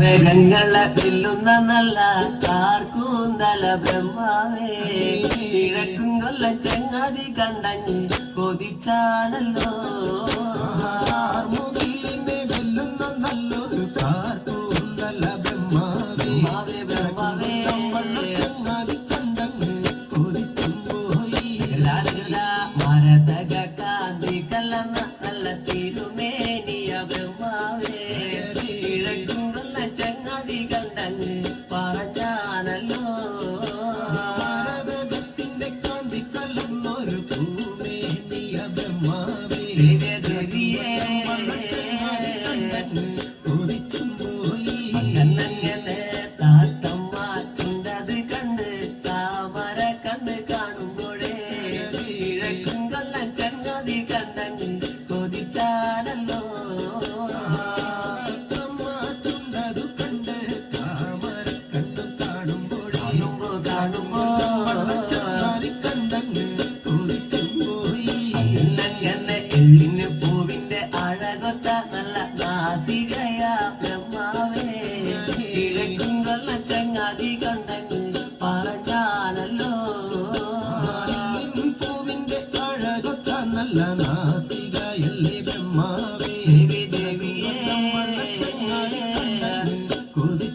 മേഘങ്ങളെ വെല്ലുന്ന നല്ല കാർക്കൂന്തല ബ്രഹ്മാവേ കിഴക്കും കൊല്ല ചങ്ങാതി കണ്ടഞ്ഞ് കൊതിച്ചാണല്ലോ വെല്ലുന്ന നല്ലൊരു കാർക്കൂന്തല ബ്രഹ്മാവേ ബ്രഹ്മാവേ ചങ്ങാതി കണ്ടഞ്ഞ് കൊതിച്ചും പോയി മരതക കാന്തി കലർന്ന നല്ല തിരുമേനിയ ബ്രഹ്മാവേ കിഴക്കും കൊല്ല ചങ്ങാതി കണ്ടഞ്ഞ് പറഞ്ഞാണല്ലോ ഭാരതത്തിന്റെ കാന്തി കലർന്നൊരു പൂമേനിയ ബ്രഹ്മാവേ ദേവിയേ കൊതിച്ചും പോയി അങ്ങനെ താത്തമ്മ ചുണ്ടത് കണ്ട് താമര കണ്ട് കാണുമ്പോഴേ കിഴക്കും കൊല്ല ചങ്ങാതി കണ്ടഞ്ഞ് കൊതിച്ചാണല്ലോ ചുണ്ടതു കണ്ട് താമര കണ്ടു കാണുമ്പോൾ കാണുമ്പോ ചങ്ങാതി കണ്ടങ്ങ് കൊതിച്ചും പോയി അങ്ങനെ എള്ളിന് പൂവിന്റെ അഴകൊത്ത നല്ല നാസികയാ ബ്രഹ്മാവേ കിഴക്കും കൊല്ല ചങ്ങാതി കണ്ടഞ്ഞ് പറഞ്ഞാണല്ലോ പൂവിന്റെ അഴകൊത്ത നല്ല നാസികയല്ലേ ബ്രഹ്മാവേ ദേവിയേ കൊതി